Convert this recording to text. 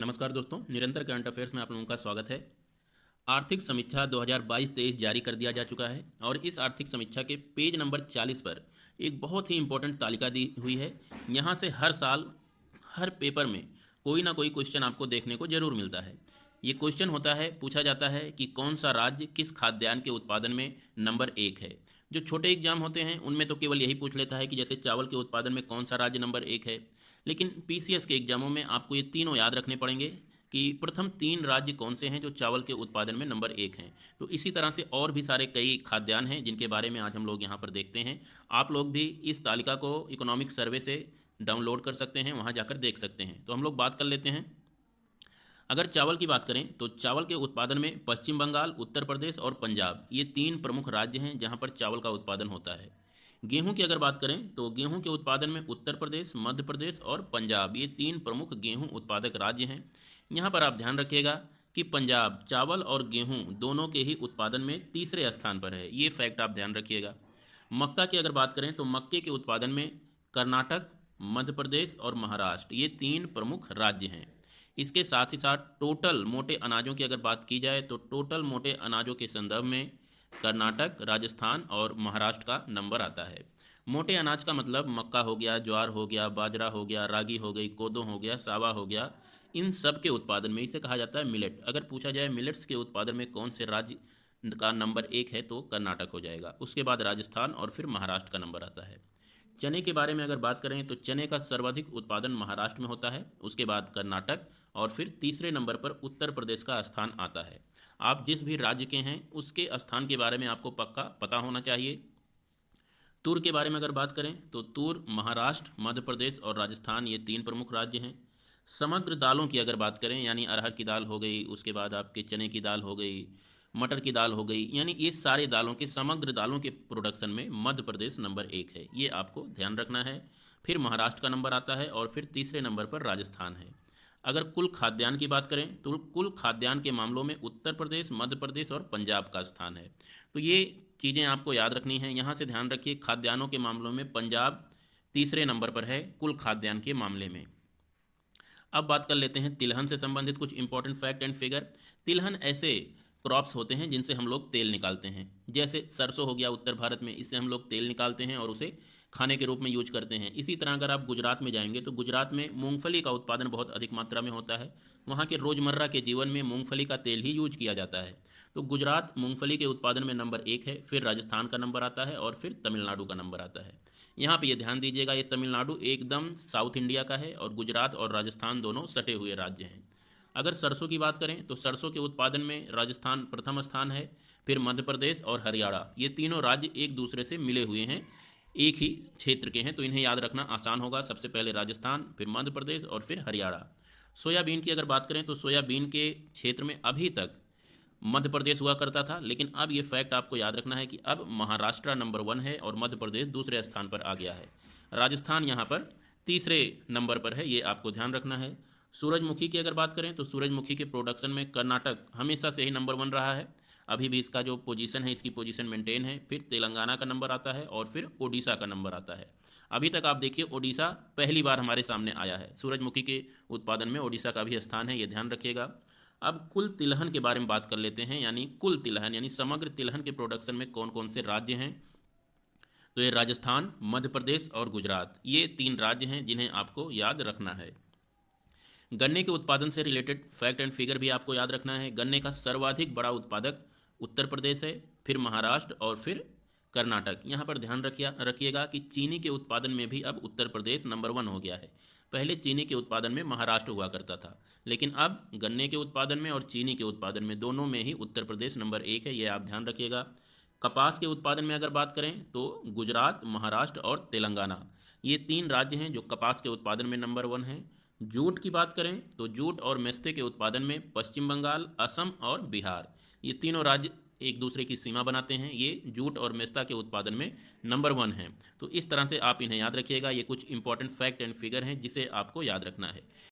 नमस्कार दोस्तों, निरंतर करंट अफेयर्स में आप लोगों का स्वागत है। आर्थिक समीक्षा 2022-23 जारी कर दिया जा चुका है और इस आर्थिक समीक्षा के पेज नंबर 40 पर एक बहुत ही इंपॉर्टेंट तालिका दी हुई है। यहाँ से हर साल हर पेपर में कोई ना कोई क्वेश्चन आपको देखने को जरूर मिलता है। ये क्वेश्चन होता है, पूछा जाता है कि कौन सा राज्य किस खाद्यान्न के उत्पादन में नंबर एक है। जो छोटे एग्जाम होते हैं उनमें तो केवल यही पूछ लेता है कि जैसे चावल के उत्पादन में कौन सा राज्य नंबर एक है, लेकिन पीसीएस के एग्जामों में आपको ये तीनों याद रखने पड़ेंगे कि प्रथम तीन राज्य कौन से हैं जो चावल के उत्पादन में नंबर एक हैं। तो इसी तरह से और भी सारे कई खाद्यान्न हैं जिनके बारे में आज हम लोग यहाँ पर देखते हैं। आप लोग भी इस तालिका को इकोनॉमिक सर्वे से डाउनलोड कर सकते हैं, वहाँ जाकर देख सकते हैं। तो हम लोग बात कर लेते हैं। अगर चावल की बात करें तो चावल के उत्पादन में पश्चिम बंगाल, उत्तर प्रदेश और पंजाब ये तीन प्रमुख राज्य हैं जहां पर चावल का उत्पादन होता है। गेहूं की अगर बात करें तो गेहूं के उत्पादन में उत्तर प्रदेश, मध्य प्रदेश और पंजाब ये तीन प्रमुख गेहूं उत्पादक राज्य हैं। यहां पर आप ध्यान रखिएगा कि पंजाब चावल और गेहूं दोनों के ही उत्पादन में तीसरे स्थान पर है, ये फैक्ट आप ध्यान रखिएगा। मक्का की अगर बात करें तो मक्के के उत्पादन में कर्नाटक, मध्य प्रदेश और महाराष्ट्र ये तीन प्रमुख राज्य हैं। इसके साथ ही साथ टोटल मोटे अनाजों की अगर बात की जाए तो टोटल मोटे अनाजों के संदर्भ में कर्नाटक, राजस्थान और महाराष्ट्र का नंबर आता है। मोटे अनाज का मतलब मक्का हो गया, ज्वार हो गया, बाजरा हो गया, रागी हो गई, कोदो हो गया, सावा हो गया, इन सब के उत्पादन में इसे कहा जाता है मिलेट। अगर पूछा जाए मिलेट्स के उत्पादन में कौन से राज्य का नंबर एक है तो कर्नाटक हो जाएगा, उसके बाद राजस्थान और फिर महाराष्ट्र का नंबर आता है। चने के बारे में अगर बात करें तो चने का सर्वाधिक उत्पादन महाराष्ट्र में होता है, उसके बाद कर्नाटक और फिर तीसरे नंबर पर उत्तर प्रदेश का स्थान आता है। आप जिस भी राज्य के हैं उसके स्थान के बारे में आपको पक्का पता होना चाहिए। तूर के बारे में अगर बात करें तो तूर महाराष्ट्र, मध्य प्रदेश और राजस्थान ये तीन प्रमुख राज्य हैं। समग्र दालों की अगर बात करें यानी अरहर की दाल हो गई, उसके बाद आपके चने की दाल हो गई, मटर की दाल हो गई, यानी ये सारे दालों के समग्र दालों के प्रोडक्शन में मध्य प्रदेश नंबर एक है, ये आपको ध्यान रखना है। फिर महाराष्ट्र का नंबर आता है और फिर तीसरे नंबर पर राजस्थान है। अगर कुल खाद्यान्न की बात करें तो कुल खाद्यान्न के मामलों में उत्तर प्रदेश, मध्य प्रदेश और पंजाब का स्थान है। तो ये चीज़ें आपको याद रखनी हैं। यहाँ से ध्यान रखिए खाद्यान्नों के मामलों में पंजाब तीसरे नंबर पर है कुल खाद्यान्न के मामले में। अब बात कर लेते हैं तिलहन से संबंधित कुछ इंपॉर्टेंट फैक्ट एंड फिगर। तिलहन ऐसे क्रॉप्स होते हैं जिनसे हम लोग तेल निकालते हैं। जैसे सरसों हो गया उत्तर भारत में, इससे हम लोग तेल निकालते हैं और उसे खाने के रूप में यूज करते हैं। इसी तरह अगर आप गुजरात में जाएंगे तो गुजरात में मूंगफली का उत्पादन बहुत अधिक मात्रा में होता है। वहाँ के रोज़मर्रा के जीवन में मूंगफली का तेल ही यूज किया जाता है। तो गुजरात मूंगफली के उत्पादन में नंबर एक है, फिर राजस्थान का नंबर आता है और फिर तमिलनाडु का नंबर आता है। यहाँ पे ये ध्यान दीजिएगा, ये तमिलनाडु एकदम साउथ इंडिया का है और गुजरात और राजस्थान दोनों सटे हुए राज्य हैं। अगर सरसों की बात करें तो सरसों के उत्पादन में राजस्थान प्रथम स्थान है, फिर मध्य प्रदेश और हरियाणा, ये तीनों राज्य एक दूसरे से मिले हुए हैं, एक ही क्षेत्र के हैं, तो इन्हें याद रखना आसान होगा। सबसे पहले राजस्थान, फिर मध्य प्रदेश और फिर हरियाणा। सोयाबीन की अगर बात करें तो सोयाबीन के क्षेत्र में अभी तक मध्य प्रदेश हुआ करता था, लेकिन अब ये फैक्ट आपको याद रखना है कि अब महाराष्ट्र नंबर वन है और मध्य प्रदेश दूसरे स्थान पर आ गया है। राजस्थान यहाँ पर तीसरे नंबर पर है, ये आपको ध्यान रखना है। सूरजमुखी की अगर बात करें तो सूरजमुखी के प्रोडक्शन में कर्नाटक हमेशा से ही नंबर वन रहा है, अभी भी इसका जो पोजीशन है, इसकी पोजीशन मेंटेन है। फिर तेलंगाना का नंबर आता है और फिर ओडिशा का नंबर आता है। अभी तक आप देखिए ओडिशा पहली बार हमारे सामने आया है। सूरजमुखी के उत्पादन में ओडिशा का भी स्थान है, ये ध्यान रखिएगा। अब कुल तिलहन के बारे में बात कर लेते हैं, यानी कुल तिलहन यानी समग्र तिलहन के प्रोडक्शन में कौन कौन से राज्य हैं। तो ये राजस्थान, मध्य प्रदेश और गुजरात, ये तीन राज्य हैं जिन्हें आपको याद रखना है। गन्ने के उत्पादन से रिलेटेड फैक्ट एंड फिगर भी आपको याद रखना है। गन्ने का सर्वाधिक बड़ा उत्पादक उत्तर प्रदेश है, फिर महाराष्ट्र और फिर कर्नाटक। यहाँ पर ध्यान रखिएगा कि चीनी के उत्पादन में भी अब उत्तर प्रदेश नंबर वन हो गया है। पहले चीनी के उत्पादन में महाराष्ट्र हुआ करता था, लेकिन अब गन्ने के उत्पादन में और चीनी के उत्पादन में दोनों में ही उत्तर प्रदेश नंबर एक है, ये आप ध्यान रखिएगा। कपास के उत्पादन में अगर बात करें तो गुजरात, महाराष्ट्र और तेलंगाना, ये तीन राज्य हैं जो कपास के उत्पादन में नंबर वन हैं। जूट की बात करें तो जूट और मेस्ते के उत्पादन में पश्चिम बंगाल, असम और बिहार, ये तीनों राज्य एक दूसरे की सीमा बनाते हैं, ये जूट और मेस्ता के उत्पादन में नंबर वन हैं। तो इस तरह से आप इन्हें याद रखिएगा। ये कुछ इंपॉर्टेंट फैक्ट एंड फिगर हैं जिसे आपको याद रखना है।